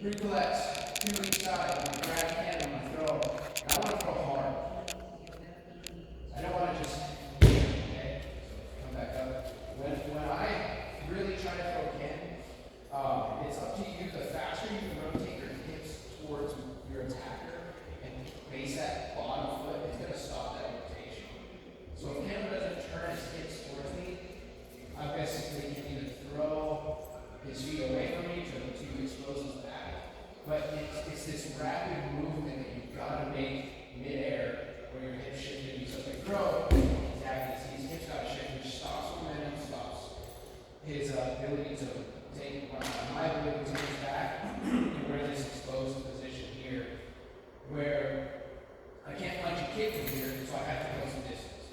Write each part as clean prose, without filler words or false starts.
recollect, to each side, and grab a hand and I throw. And I want to throw hard. I don't want to just, okay, so come back up. When I really try to throw Ken, it's up to you. The faster you can rotate your hips towards your attacker and base that bottom foot, it's going to stop that rotation. So if Ken doesn't turn his hips towards me, I basically can either throw his feet away from me to expose his back, but it's this rapid movement that you've got to make mid-air where your hips shift and so if they throw, exactly, his hips got to shift, which stops momentum, stops his ability to take my ability to take his back, and we're in this exposed position here where I can't punch a kick from here, so I have to go some distance.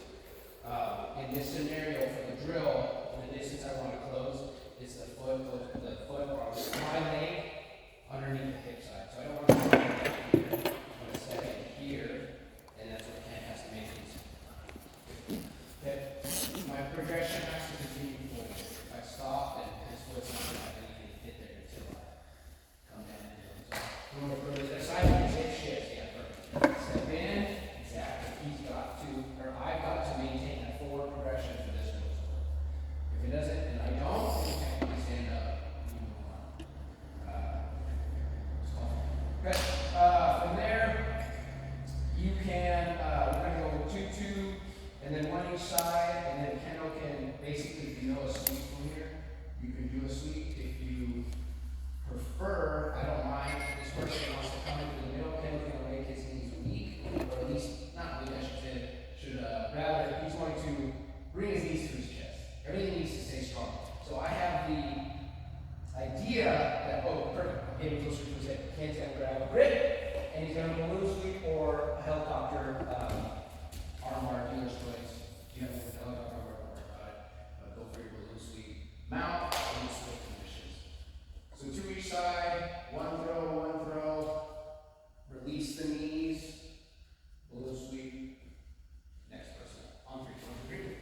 In this scenario for the drill, the distance I want to close is the foot or my leg underneath the hip side. So I don't want to step here. I want to step in here, and that's what Ken has to make these. Okay. My progression has to continue forward. If I stop, then his foot's not going to have anything to hit there until I come down and do it. So I'm going to put it aside with his hip shifts. Yeah, perfect. Step in, exactly. He's got to, or I've got to maintain that forward progression for this one. If it doesn't, and I don't, then I stand up. Okay. From there, you can, we're going to go 2-2, and then one each side, and then Kendall can basically, if you know a sweep from here, you can do a sweep. If you prefer, I don't mind, this person wants to come into the middle, Kendall's going to make his knees weak, or at least, not weak, I should say, rather, he's going to bring his knees to his chest. Everything needs to stay strong. So I have the idea that, oh, perfect, I'm getting closer to his hip. Ken's going to grab a grip, and he's going to balloon sweep or a helicopter arm bar dealer's choice. You have a helicopter arm bar, don't worry about it. But go for your balloon sweep. Mount and switch positions. So to each side, one throw, release the knees, balloon sweep. Next person. On 3, 1, 3.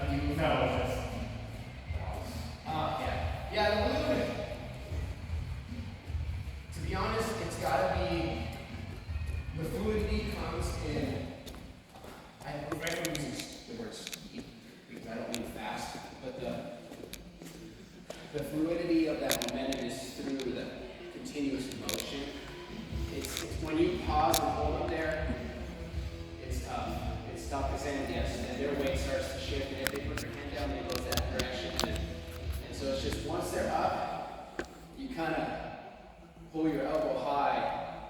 You No, just yeah, the balloon, to be honest, it's gotta be, the fluidity comes in, I prefer using the word speed, because I don't mean fast, but the fluidity of that momentum is through the continuous motion. It's when you pause and hold up there, it's tough. It's tough because then, yes, and their weight starts to shift, and if they put their hand down, they go that direction. And so it's just once they're up, you kind of pull your elbow high.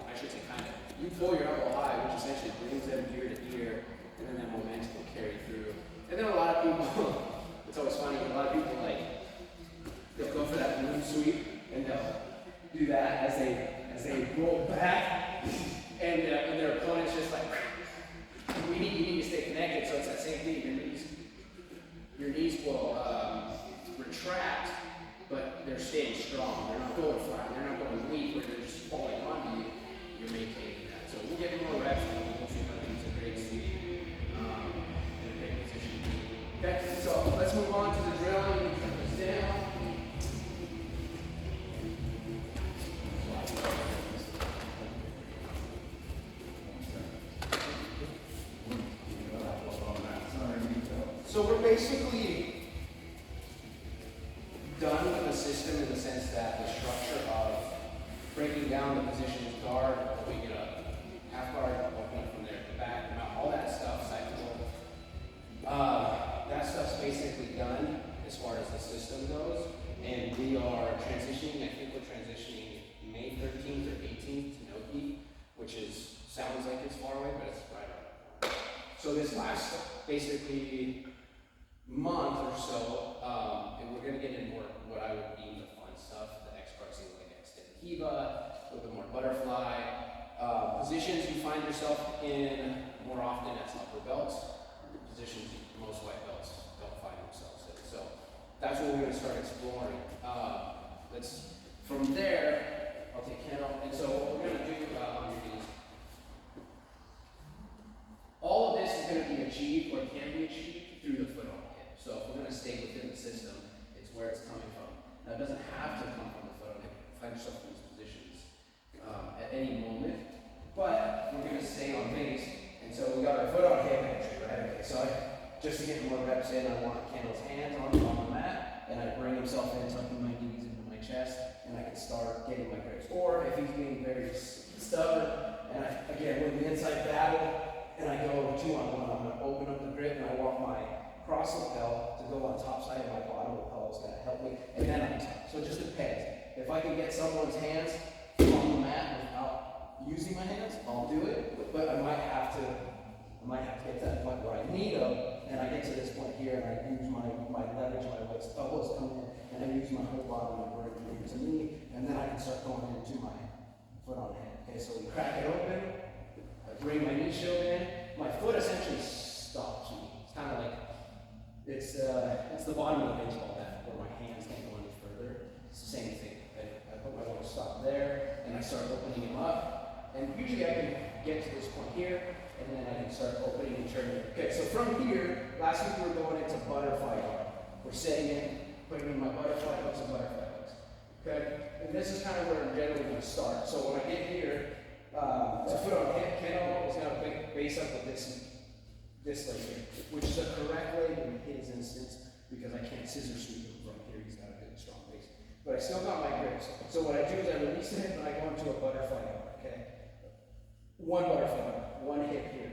I should say kind of. You pull your elbow high, which essentially brings them ear to ear, and then that momentum will carry through. And then a lot of people, it's always funny, a lot of people they'll go for that balloon sweep, and they'll do that as they roll back, and their opponent's just like, you need to stay connected, so it's that same thing. Your knees will retract, but they're staying strong. They're not going flat. They're not going weak, where they're just falling onto you. You're maintaining that. So we'll get more reps. We'll see if I think it's a great sweep in a great position. Okay, so let's move on to the drilling. Turn this down. So we're basically done with the system in the sense that the structure of breaking down the positions, guard, opening it up, half guard, opening up from there to the back, all that stuff, side control. That stuff's basically done as far as the system goes, and we are transitioning. I think we're transitioning May 13th or 18th to Noki, which sounds like it's far away, but it's right around. So this last basically month or so, and we're going to get into more what I would deem the fun stuff, the X cards, like extended Kiva, a little bit more butterfly. Positions you find yourself in more often as upper belts, positions most white belts don't find themselves in. So that's what we're going to start exploring. From there, I'll take Kendall, and so what we're going to do on your knees, all of this is going to be achieved or can be achieved through the foot on hip. So if we're going to stay within the system, it's where it's coming from. Now it doesn't have to come from the foot on hip. Find yourself in these positions at any moment, but we're going to stay on base. And so we got our foot on hip entry, right? Okay, so just to get more reps in, I want Kendall's hands on the mat, and I bring himself in, tucking my knees into my chest, and I can start getting my grips. Or if he's being very stubborn, and again, with the inside battle, and I go 2-on-1, I'm going to open up the grip, and I want my cross lapel to go on top side of my bottom lapel. Is going to help me, and then I'm top. So it just depends. If I can get someone's hands on the mat without using my hands, I'll do it. But I might have to get to that point where I need them, and I get to this point here, and I use my leverage, my legs, elbows come in, and I use my whole body to bring it into me, and then I can start going into my foot on head. Okay, so we crack it open. Bring my knee shield in. My foot essentially stops me. It's kind of like it's the bottom of the baseball bat where my hands can't go any further. It's the same thing. I put my little stop there, and I start opening them up. And usually I can get to this point here, and then I can start opening and turning. Okay, so from here, last week we were going into butterfly guard. We're setting in, putting in my butterfly hooks and butterfly hooks. Okay, and this is kind of where I'm generally going to start. So when I get here. So foot on hip, Kendall is going to base up with this leg here, which is a correct leg in his instance, because I can't scissor sweep him from here. He's got a good strong base. But I still got my grips. So what I do is I release the hip and I go into a butterfly guard, okay? One butterfly guard, one hip here.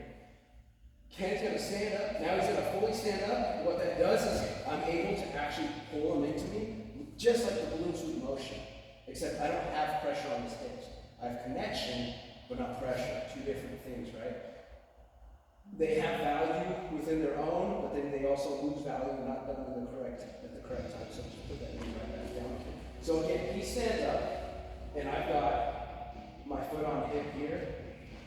Ken's going to stand up. Now he's going to fully stand up. What that does is I'm able to actually pull him into me, just like the balloon sweep motion, except I don't have pressure on his hips. I have connection, but not pressure. Two different things, right? They have value within their own, but then they also lose value not done at the correct time. So just put that knee right back down. So again, he stands up, and I've got my foot on hip here,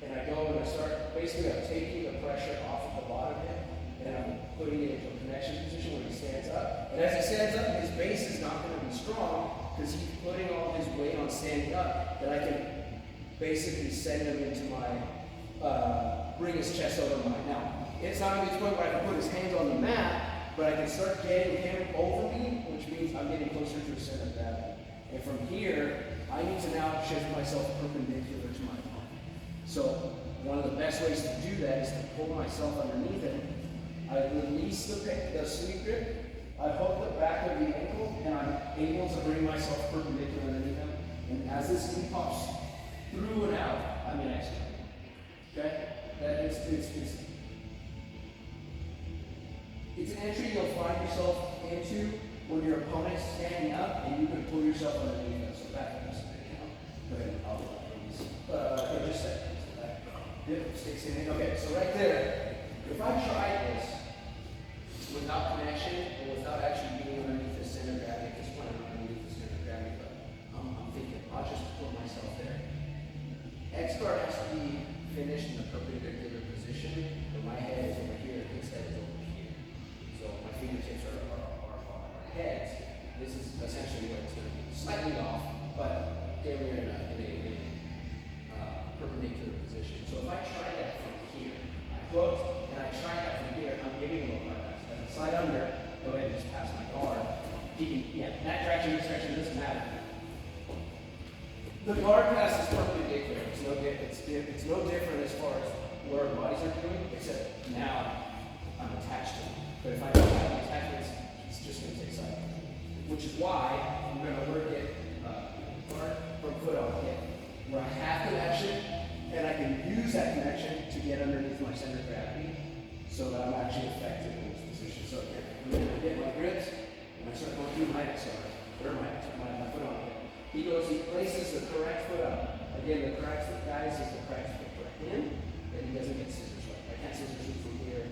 and I go and I start, basically I'm taking the pressure off of the bottom hip, and I'm putting it into a connection position where he stands up. And as he stands up, his base is not going to be strong, because he's putting all his weight on standing up, that I can basically send him into my, bring his chest over mine. Now, it's not going to be to the point where I can put his hands on the mat, but I can start getting him over me, which means I'm getting closer to the center of gravity. And from here, I need to now shift myself perpendicular to my arm. So one of the best ways to do that is to pull myself underneath it. I release the sleeve grip, I hook the back of the ankle, and I'm able to bring myself perpendicular underneath him. And as this knee pops through and out, I'm in extra. Okay? It's an entry you'll find yourself into when your opponent's standing up and you can pull yourself underneath them. So back up, go ahead, I'll do that. Okay, just a second. Yep, sticks in it. Okay, so right there, if I try this without connection and without actually being underneath the center of gravity, at this point I'm underneath the center of gravity, but I'm thinking I'll just put myself there. X guard has to be finished in a perpendicular position, but my head is over here, his head is over here. So my fingertips are on my heads. This is essentially what it's going to be. Slightly off, but then we're in a perpendicular position. So if I try that from here, I hook, and I try that from here, I'm giving him a hard pass. As I slide under, go ahead and just pass my guard. He can, that direction, this direction, doesn't matter. The guard pass is perpendicular. It's no different as far as what our bodies are doing, except now I'm attached to it. But if I don't have the attachments, it's just going to take sight. Which is why I'm going to work it guard from foot on hip, where I have connection, and I can use that connection to get underneath my center of gravity, so that I'm actually effective in this position. So again, I'm going to get my grips, and I start going through my my foot on hip. He places the correct foot up. Again, the correct foot, guys, is the correct foot for him, and he doesn't get scissors right. I can't scissors shoot from here.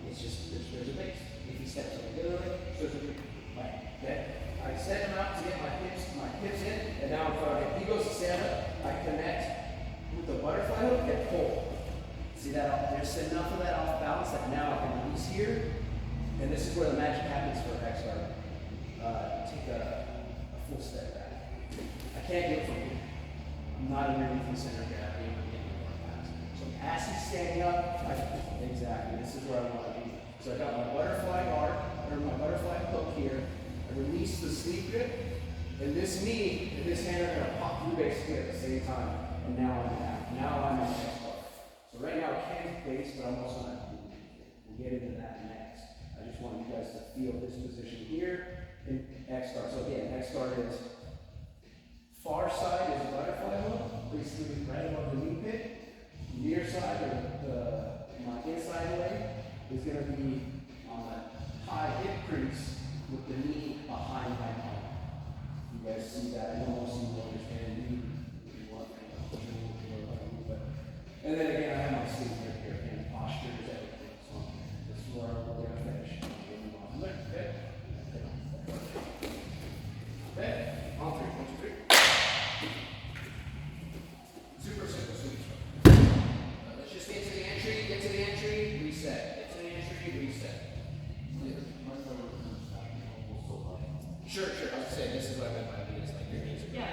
It's just, there's a base. If he steps on the other way, scissors right. Okay? I set him out to get my hips in, and now I'm front of him. He goes to stand up, I connect with the butterfly hook and pull. See that? There's enough of that off balance that now I can release here, and this is where the magic happens for X guard. Take a full step back. I can't do it from here. I'm not underneath the center of gravity. I'm getting more pass. So as he's standing up, exactly. This is where I want to be. So I got my butterfly guard, or my butterfly hook here. I release the sleeve grip, and this knee and this hand are going to pop through basically at the same time. And now I'm in X guard. So right now I can't base, but I'm also not. We'll get into that next. I just want you guys to feel this position here in X guard. So again, X guard is far side is a butterfly hook, basically right above the knee pit. Near side, or my inside leg, is going to be on the high hip crease with the knee behind my arm. You guys see that? I know most of you understand knee. And then again, I have my sleeve right here. Again, posture is everything. So this is where we're going to finish. Okay. Okay. On three. 1, 2, 3. Super simple, let's just get to the entry, reset. Get to the entry, reset. Sure. I was saying, this is what I meant by it. It's like your knees are going.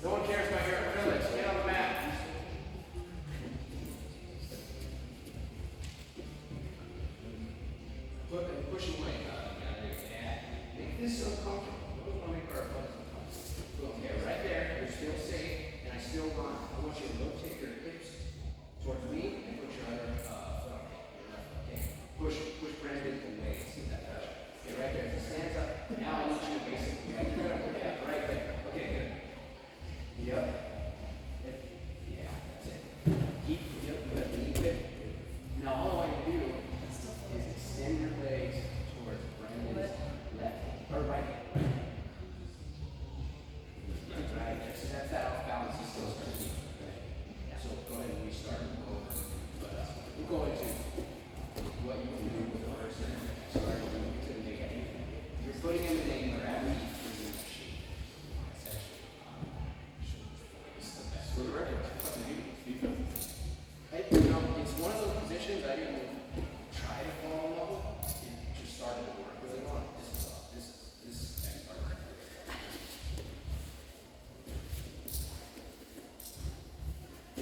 No one cares about your acrylics. Get on the mat. Push away. Make this so comfortable. I want to make our buttons uncomfortable. Okay, right there. You're still safe, and I still want. I want you to rotate your hips towards me and put your other foot on your left. Okay. Push Brandon away. See that pressure. Okay, right there. If it stands up. Now I want you to basically. Yeah, right there. Okay, good. Yep. Yeah, that's it. Keep it. Now all I want you to do is extend your legs towards Brandon's left or right. Right there. So that's that off balance. He still starts to okay. So go ahead and restart. We're going to what you can do with the person. Start to make it. You're putting him in a gravity. For the record, it's one of those positions I didn't try to fall in love with. It just started to work really well. This next part.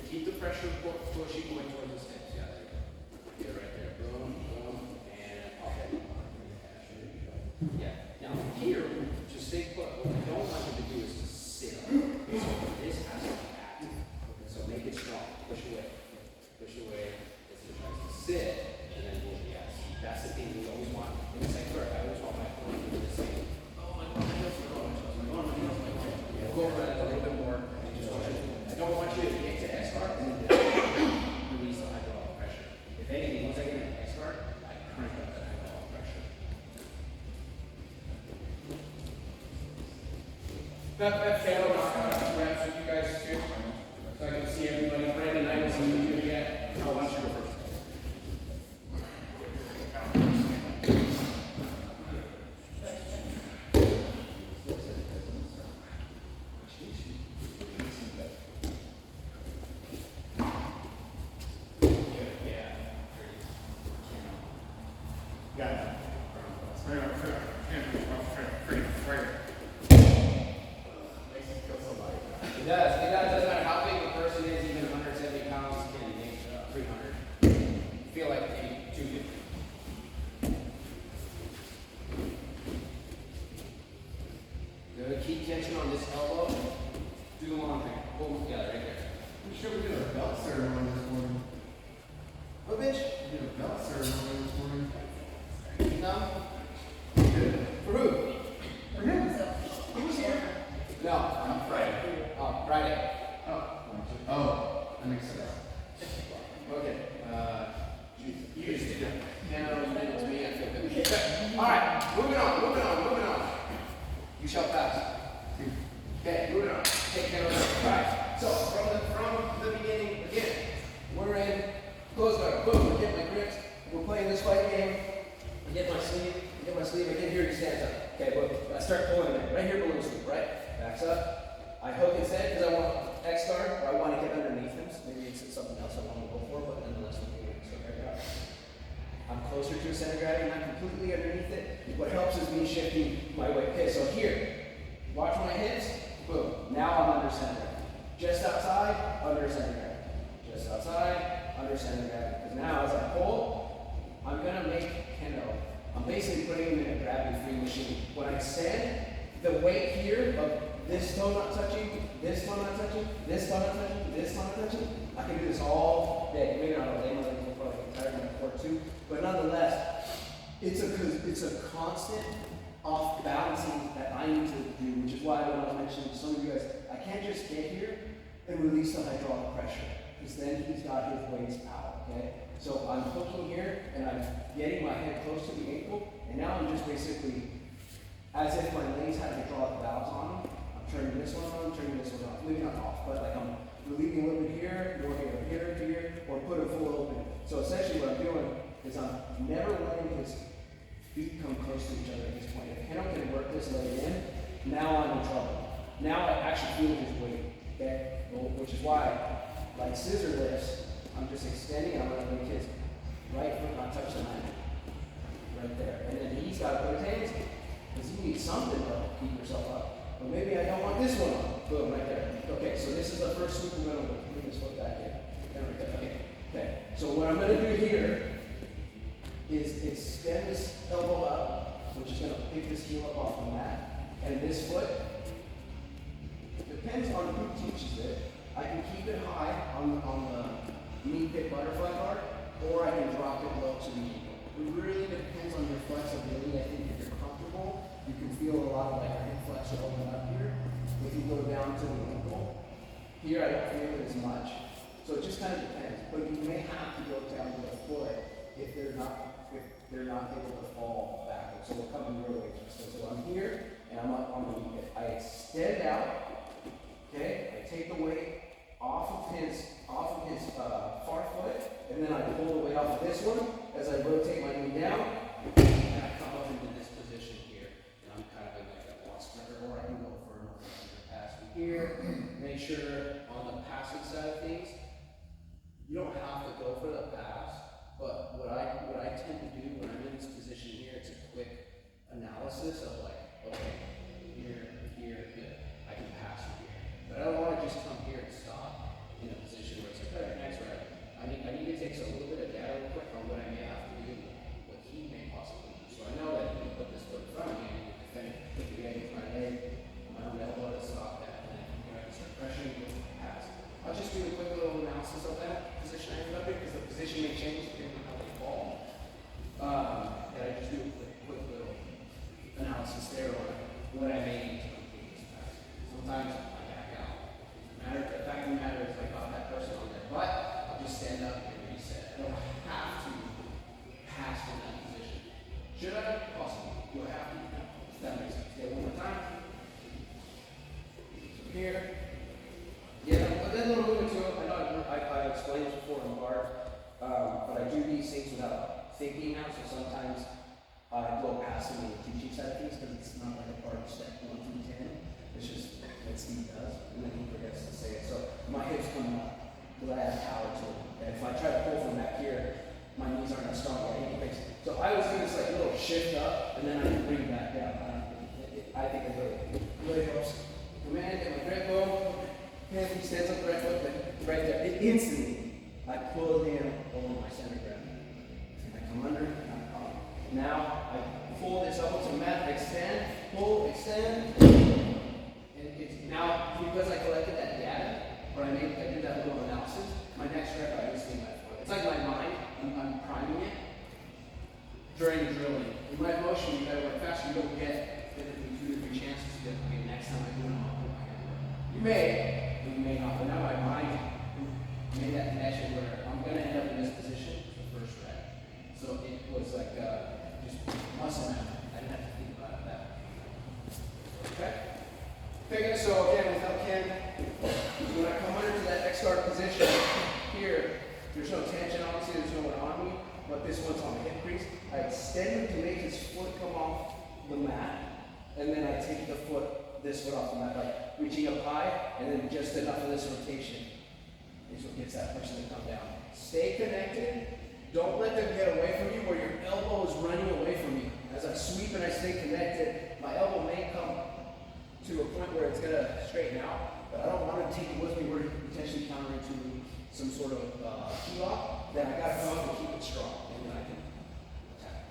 Keep the pressure pushing going towards the steps. Yeah, there you go. Get right there. Boom, boom, and off that. Yeah. Now here, just stay put. What I don't want you to do is to sit. Okay, so this has to be active. So make it strong. Push away. Push away. As it tries to sit, and then we'll yes. That's the thing we always want. In the second part, I always want my opponent to do the same. Oh, my heels are going. Yeah, go over that a little bit more. I don't want you to get to X guard and then release the hydraulic pressure. If anything, once I get into X guard, I crank up that hydraulic pressure. That failed reps with you guys too. So I can see everybody. Brandon, I can see you again. I'll watch you go first. Got it. It does. Doesn't matter how big the person is, even 170 pounds can make 300. Feel like maybe 250. Good. Keep tension on this elbow. Do the long thing. Pull them together right there. We should we did a belt ceremony this morning. What, bitch? We did a belt ceremony this morning. No? Good. For who? For him. He was here. No, on Friday. Oh, Friday. Oh, that makes sense. Okay. You just did it. Hannah, you did it to me. I feel good. All right. Moving on. You shall pass. Okay, moving on. Take care of it. All right. So from the beginning, again, we're in close guard. Boom. I get my grips. We're playing this fight game. I get my sleeve. I get here. He stands up. Okay, boom. I start pulling him in. Right here below the sleeve. Right. Backs up. I hook his head because I want X guard, or I want to get underneath him. So maybe it's something else I want to go for, but nonetheless, we're going to start right out. I'm closer to a center gravity, not completely underneath it. What helps is me shifting my weight. Okay, so here, watch my hips. Boom. Now I'm under center gravity. Just outside, under center gravity. Just outside, under center gravity. Because now as I pull, I'm going to make Kendo. I'm basically putting him in a gravity-free machine. When I extend, the weight here of this toe not touching, this toe not touching, this toe not touching, this toe not touching, I can do this all day. Maybe not all day, my legs will probably get tired in the court too. But nonetheless, it's a constant off balancing that I need to do, which is why I want to mention to some of you guys, I can't just get here and release the hydraulic pressure, because then he's got his waist out, okay? So I'm hooking here, and I'm getting my head close to the ankle, and now I'm just basically, as if my legs had hydraulic valves on them, I'm turning this one on, turning this one off, maybe not off, but like I'm relieving a little bit here, more here, or put them full open. So essentially what I'm doing is I'm never letting his feet come close to each other at this point. If Keno can work this leg in, now I'm in trouble. Now I actually feel his weight, okay? Well, which is why, like scissor lifts, I'm just extending, I'm gonna make his right foot not touch the mat. Right there. And then he's got to put his hands in, because you need something to keep yourself up. But maybe I don't want this one on. Boom, right there. Okay, so this is the first sweep we're gonna bring this foot back in. There we go. Okay. So what I'm gonna do here is extend this elbow up, which is gonna pick this heel up off the mat. And this foot, depends on who teaches it. I can keep it high on the knee pick butterfly guard, or I can drop it low to the ankle. It really depends on your flexibility. I think if you're comfortable, you can feel a lot of like your hip flexor open up here. If you go down to the ankle, here I don't feel it as much. So it just kind of depends. But you may have to go down to the foot if they're not able to fall backwards. So we're coming your way. So I'm here and I'm up on the knee pit. I extend out. Okay, I take the weight off of his far foot, and then I pull the weight off of this one as I rotate my knee down, and I come up into this position here. And I'm kind of in like a block sprinter, or I can go for another pass from here. Make sure on the passing side of things, you don't have to go for the pass, but what I tend to do when I'm in this position here, it's a quick analysis of like, okay, here, good. I can pass from here. But I don't want to just come here and stop in a position where it's like, all right, next rep. I need to take a little bit of data real quick on what I may have to do, what he may possibly do. So I know that if you put this foot in front of me, I need to defend it, put the guy with my leg, my own elbow to stop that, and then I can start pressuring with the pass. I'll just do a quick little analysis of that position I ended up in, because the position may change depending on how they fall. And I just do a quick little analysis there on what I may need to complete this pass. Sometimes the fact of the matter is I got that person on there, but I'll just stand up and reset. I don't have to pass in that position. Should I? Possibly. Do I have to? No. That makes sense. Okay, one more time. So here. Yeah, but then we'll move into it. I know I explained this before in guard, but I do these things without thinking now, so sometimes I go past them on the teaching side of things because it's not like a part of step 1 through 10. It's just what Steve does, and then he forgets to say it. So my hips come up because I have power to them. And if I try to pull from back here, my knees aren't as strong as my ankle. So I always do this like little shift up, and then I can bring it back down. I think it really helps. Command, get my grip bow. He stands up the right foot, right there. Instantly, I pull it in over my center grab. And I come under, and I come. Now I pull this elbow to the mat, extend, pull, extend. Now, because I collected that data, or I did that little analysis, my next rep I just think that it's like my mind, I'm priming it during drilling. In my motion, you gotta work faster, you don't get typically 2 to 3 chances to get, okay, next time I do it, I'll put my hand away. You may not, but now my mind made that connection where I'm gonna end up in this position the first rep. So it was like just muscle memory. I didn't have to think about that. Okay? Okay, so again, without Ken, when I come under to that X guard position here, there's no tension, obviously, there's no one on me, but this one's on the hip crease. I extend it to make his foot come off the mat, and then I take this foot off the mat, like reaching up high, and then just enough of this rotation is what gets that person to come down. Stay connected. Don't let them get away from you where your elbow is running away from you. As I sweep and I stay connected, my elbow may come to a point where it's going to straighten out, but I don't want to take it with me where you're potentially countering to some sort of key lock. Then I got to come up and keep it strong, and then I can attack.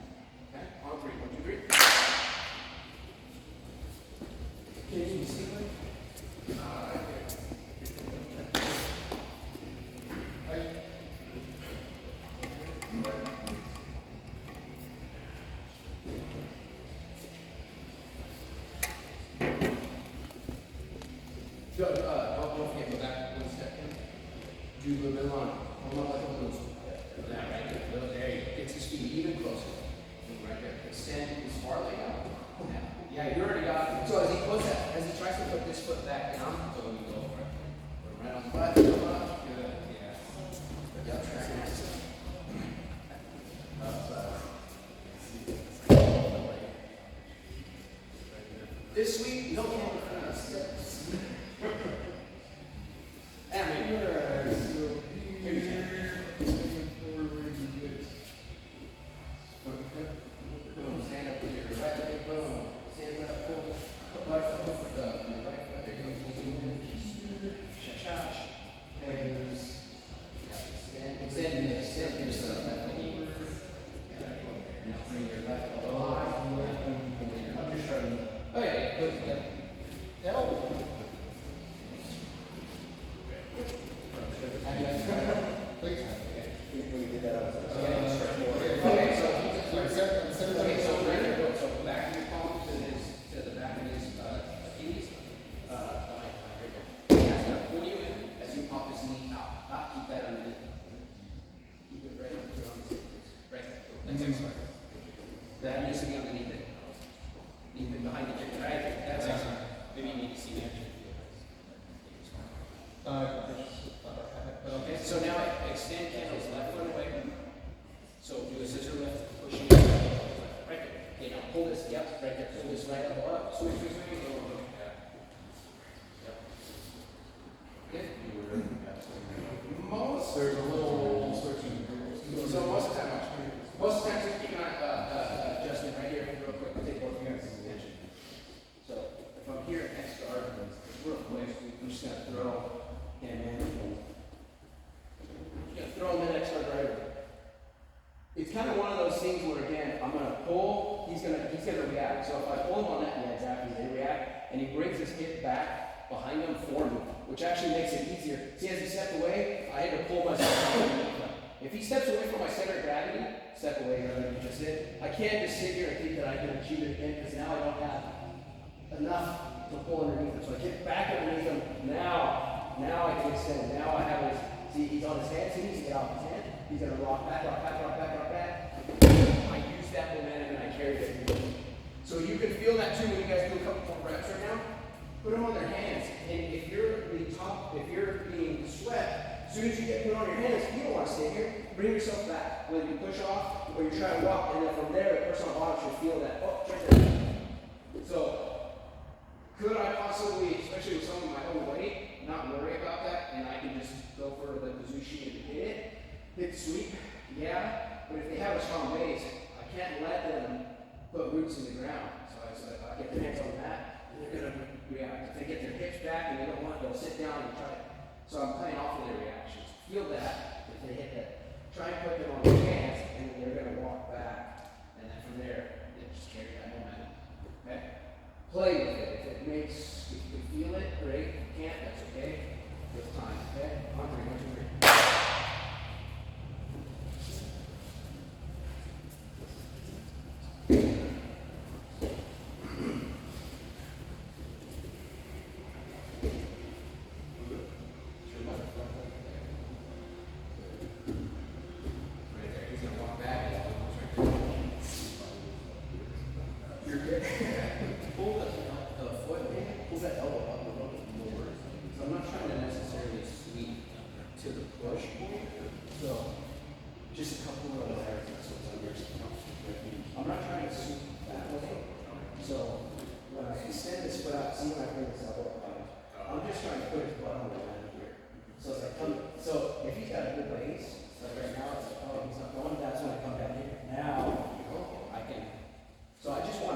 Okay? On 3. 1, 2, 3. Can you see me? Right there. Don't forget, go back 1 step. Do the middle on. Hold on like a balloon. That right This sweep, you don't come in front of steps. And maybe maybe 10. Boom, stand up with your right leg, boom. Stand up, pull. Right foot with the right foot. There you go. Cha-cha. Extend yourself. Now bring your left elbow. I'm just trying to. Oh yeah, put it together. Elbow. So back of your palm to the back of his Achilles. That's gonna pull you in as you pop his knee out. Keep that underneath. Keep it right right there. That's excellent. That needs to be underneath it. Even behind the kick, right? That's excellent. Maybe you need to see the action. Okay, so now extend Kendall's left foot away. So do a scissor lift, pushing right there. Okay, now pull this, yep, right there. Pull this right elbow up. Swing. Yep. Good. There's a little switching. So most of the time, just keep an eye, Justin, right here, real quick. I'll take both of you guys' attention. So if I'm here at X guard, real quick, I'm just gonna throw him in. Throw him in X guard right over. It's kind of one of those things where again, I'm gonna pull, he's gonna react. So if I pull him on that, yeah, exactly, they react, and he brings his hip back behind him for me, which actually makes it easier. See, as he stepped away, I had to pull myself underneath him. If he steps away from my center of gravity, step away, rather than just sit. I can't just sit here and think that I can achieve it again, because now I don't have enough to pull underneath him. So I get back underneath him. Now I can extend. Now I have his, see, he's on his hands, he needs to get off his hand. He's gonna rock back. I use that momentum and I carry it. So you can feel that too when you guys do a couple more reps right now. Put them on their hands. And if you're being swept, as soon as you get put on your hands, you don't want to stay here. Bring yourself back. Whether you push off or you try to walk, and then from there, the person on the bottom should feel that. Oh, right there. So, could I possibly, especially with someone my own weight, not worry about that, and I can just go for the Kazushi and hit the sweep? Yeah. But if they have a strong base, I can't let them put roots in the ground. So if I get their hands on that, they're going to react. If they get their hips back and they don't want it, they'll sit down and try it. So I'm playing off of their reactions. Feel that. If they hit that, try and put them on their hands, and then they're going to walk back. And then from there, they just carry that momentum. Okay? Play with it. If it makes, if you feel it, great. If you can't, that's okay. With time. Okay? On 3, 1, 2, 3.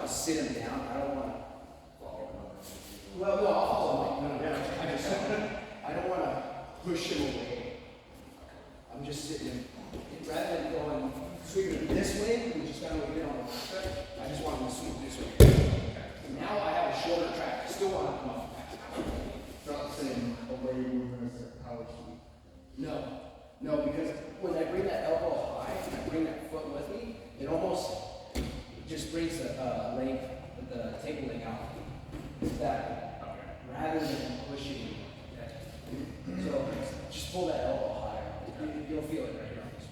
Sit him down. I don't want to follow him over. Well, no, I'll follow him. No. I don't want to push him away. I'm just sitting him. Rather than going sweeping this way, which is kind of what we did on the last track, I just want him to sweep this way. Now I have a shorter track. I still want to come up. Not saying a way you move as a college sweep. No, because when I bring that elbow high and I bring that foot with me, it almost just brings the length, the table leg out. That rather than pushing. So just pull that elbow higher. You'll feel it right here on this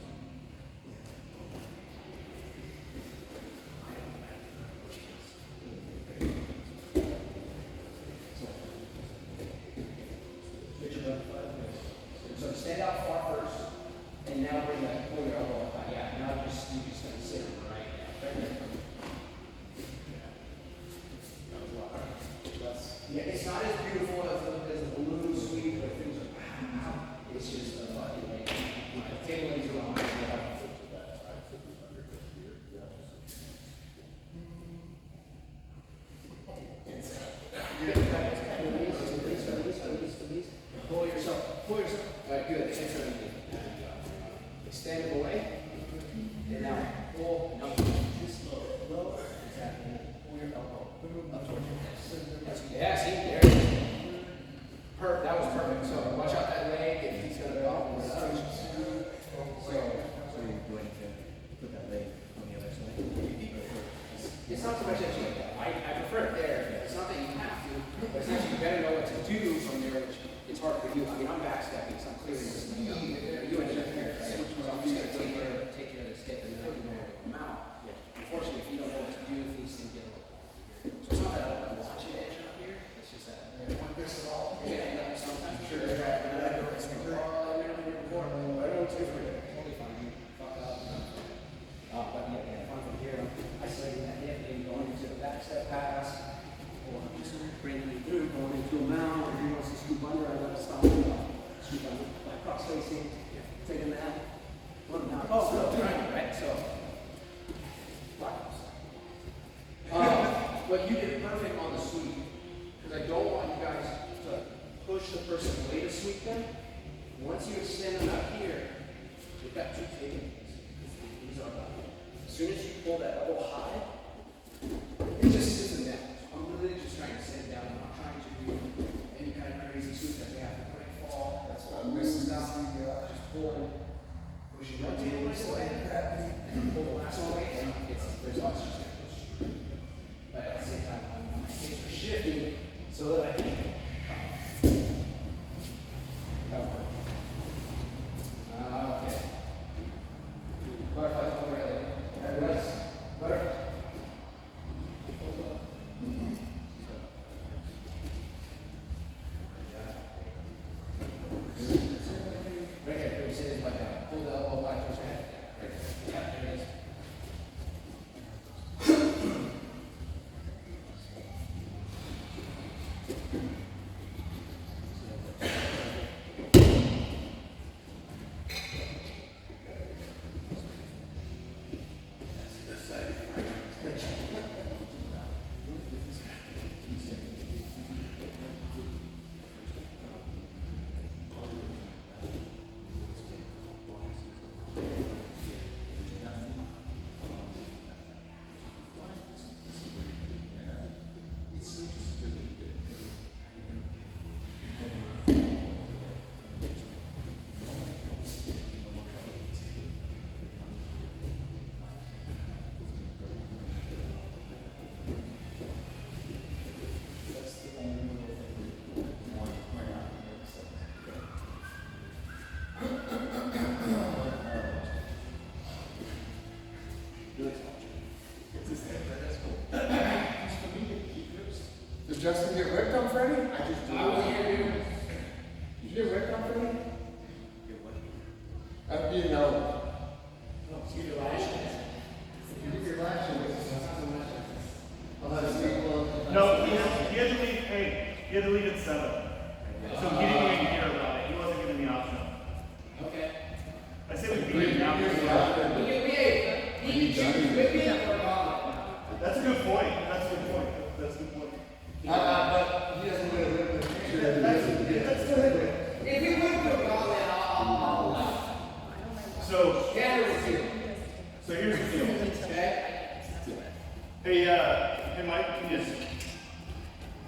it's not so much that you like that. I prefer it there. It's not that you have to, but it's that you better know what to do from there, which it's hard for you. I mean, I'm backstepping, so I'm clearly just you ended up here, right? So I'm just gonna take care of this hip and then I can know where to come out. Unfortunately, if you don't know what to do, these things get a little complicated. So it's not that I don't want you to edge up here. It's just that. Want this at all? Yeah, sometimes Sure, I don't totally fine. You fuck up. But yeah, fun from here. Isolating that hip, maybe going into the back step pass, or just bringing it through, going into a mount. If he wants to scoop under, I let him stop him. Scoop under, like cross facing, taking that. One now. Oh, so triangle, right? So, but you did it perfect on the sweep, because I don't want you guys to push the person away to sweep them. Once you extend them up here, you've got two tables. These are about. As soon as you pull that elbow high, it just sits in down. I'm really just trying to sit down. I'm not trying to do any kind of crazy sweep that we have to break fall. That's what I'm missing down. Just pull, pushing one table this way, and then pull the last one away, and there's lots of just push. But at the same time, my hips are shifting so that I can. Okay. Butterfly over there. That's butterfly. Right here, you see this like that. Pull the elbow back towards your head. Right there. Yeah, there it is. Did Justin get ripped on Freddie? I just I was here, dude. Did you get ripped on Freddie? That'd be no. Give your lashes. You get your lashes. I'll let us people. No, he had to leave. Hey, he had to leave at 7. So he didn't even hear about it. He wasn't given the option. Okay. I say we beat him now. That's a good point. That's a good point. That's a good point. But he doesn't really live in the future. That's good. If you would put gauntlet, I'll allow So, it. Tanner was here. so here's the deal. Okay? Hey, Mike, can you just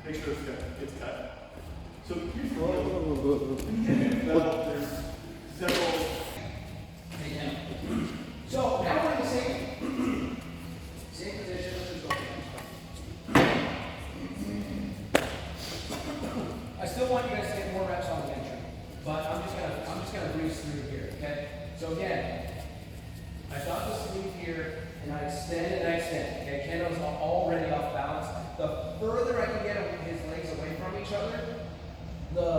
make sure it's cut? So here's the deal. Well, there's several. So now we're in the same position. Let's just go. I still want you guys to get more reps on the bench, but I'm just gonna breeze through here. Okay. So again, I've got the sleeve here, and I extend and I extend. Okay. Kendo's already off balance. The further I can get his legs away from each other, the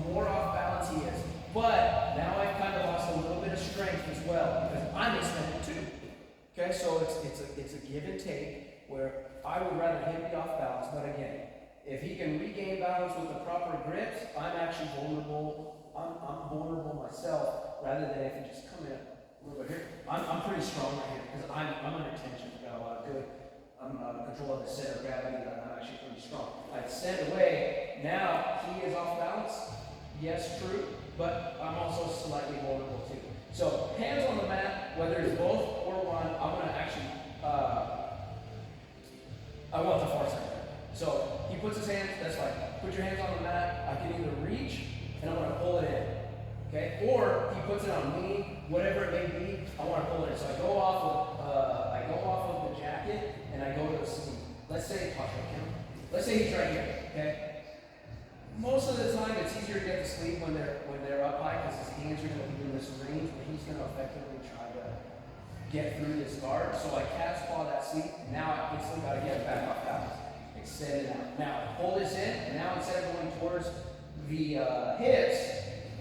more off balance he is. But now I've kind of lost a little bit of strength as well because I'm extended too. Okay, so it's a give and take where I would rather him be off balance, but again, if he can regain balance with the proper grips, I'm actually vulnerable. I'm vulnerable myself rather than if he just come in a little bit here. I'm pretty strong right here because I'm under tension. I've got a lot of good control of the center of gravity. I'm actually pretty strong. I extend away. Now he is off balance. Yes, true. But I'm also slightly vulnerable too. So hands on the mat, whether it's both or one, I'm gonna actually, I want the far side. So he puts his hands, that's fine. Put your hands on the mat. I can either reach and I'm gonna pull it in. Okay? Or he puts it on me, whatever it may be, I wanna pull it in. So I go off of the jacket and I go to say he's right here, okay? Most of the time, it's easier to get to sleep when they're up high because his hands are going to be in this range where he's going to effectively try to get through this guard. So I cat's paw that sleep. Now I instantly got to get back off balance. Extend it out. Now pull this in, and now instead of going towards the hips,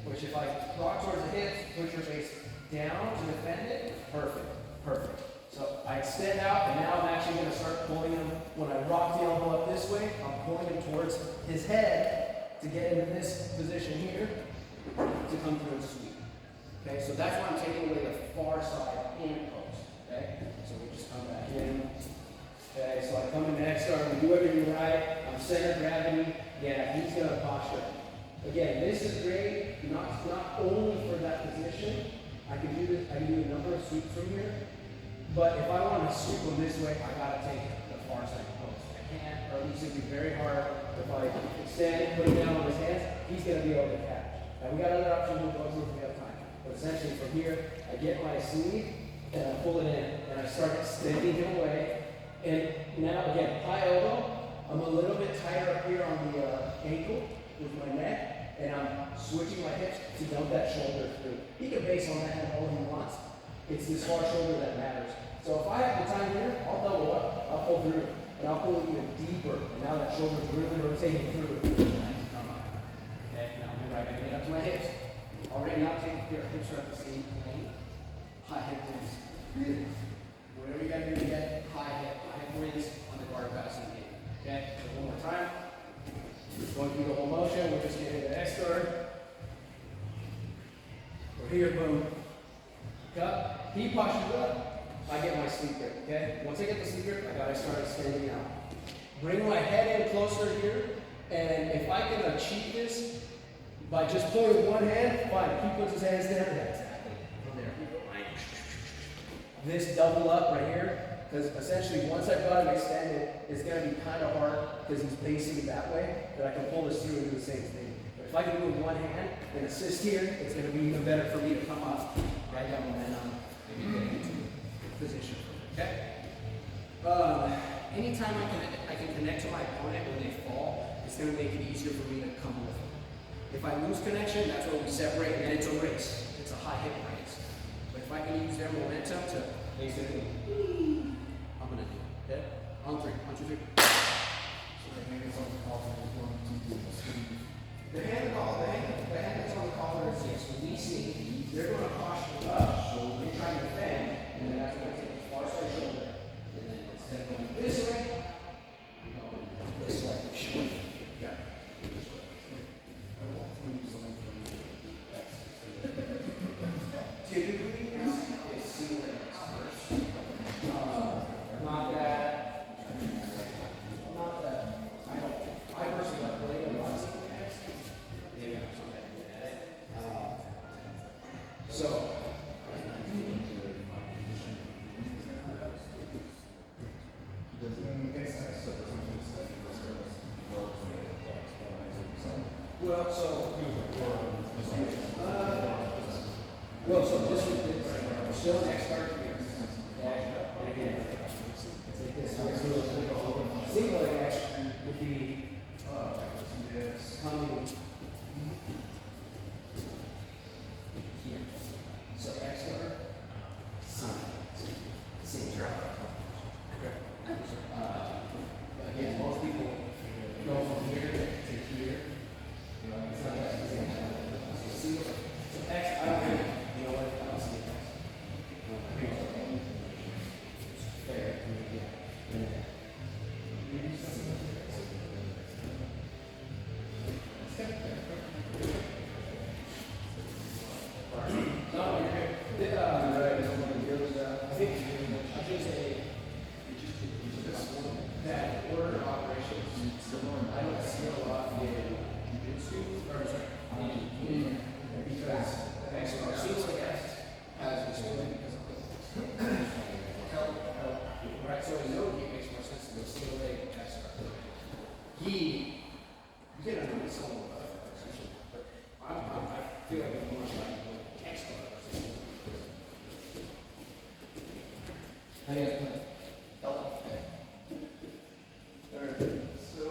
which if I rock towards the hips, push your face down to defend it. Perfect. Perfect. So I extend out, and now I'm actually going to start pulling him. When I rock the elbow up this way, I'm pulling him towards his head to get into this position here to come through and sweep. Okay, so that's why I'm taking away the far side hand post. Okay, so we just come back in. Okay, so I come in next arm, we do everything right. I'm center gravity. Yeah, he's going to posture. Again, this is great, not only for that position. I can do this. I can do a number of sweeps from here. But if I want to sweep them this way, I gotta take the far side post. I can't, or at least it'd be very hard. If I extend, put it down on his hands, he's gonna be able to catch. Now we got other options with bugs if we have time. But essentially from here, I get my sleeve and I pull it in and I start extending him away. And now again, high elbow, I'm a little bit tighter up here on the ankle with my neck, and I'm switching my hips to dump that shoulder through. He can base on that head all he wants. It's this far shoulder that matters. So if I have the time here, I'll double up, I'll pull through, and I'll pull it even deeper. And now that shoulder's really rotating through. Come on. Okay, now I'm right, I get up to my hips. Already not taking care of hips are at the same plane. High hip wins. Whatever you gotta do to get high hip wins on the guard pass and game. Okay, so one more time. Going through the whole motion, we're just getting the X guard. We're here, boom. Cut. He postures up, I get my sleep grip, okay? Once I get the sleep grip, I gotta start extending out. Bring my head in closer here, and if I can achieve this by just pulling with one hand, fine. He puts his hands there, exactly. From there. This double up right here, because essentially once I've got him extended, it's gonna be kind of hard because he's facing that way, that I can pull this through and do the same thing. But if I can do it with one hand and assist here, it's gonna be even better for me to come up, right down momentum. Position. Okay? Anytime I can connect to my opponent when they fall, it's going to make it easier for me to come with them. If I lose connection, that's where we separate, and then it's a race. It's a high hip race. But if I can use their momentum to basically, I'm going to do it. Okay? On three. 1, 2, 3. The hand that's on the collar is this. Releasing, they're going to posture up. You're trying to defend, and then that's going to take the far side shoulder. And then instead of going this way, you go this way. Yeah. Typically, it's single legs first. Not that. I personally like playing a lot of single legs. Maybe I'm just not that good at it. So. So this is still an X guard here. And again, it's like this. Single leg X would be coming here. So X guard, same drop. Again, most people go from here to here. It's not that easy. So X, I don't really, you know what, I don't see X. Fair, yeah. No, you're good. I think that order of operations, I don't see a lot in jiu-jitsu, or sorry, because single leg X has this one because of help. Right, so in no it makes more sense to go single leg X. You get under this whole position, but I feel like I'm more like X guard. How do you guys play? Okay. Alright, so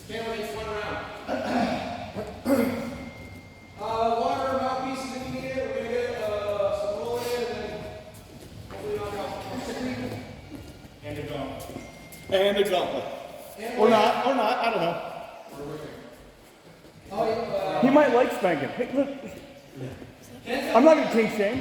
Family makes one round. Water mouthpieces if you need it. We're gonna get some roll in and then hopefully knock out. And a gauntlet. And a gauntlet. Or not, I don't know. He might like spanking. Hey, look. I'm not gonna kink shame.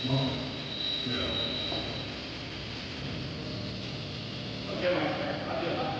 Okay, man. I'll do it.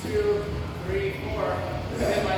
Two, three, four.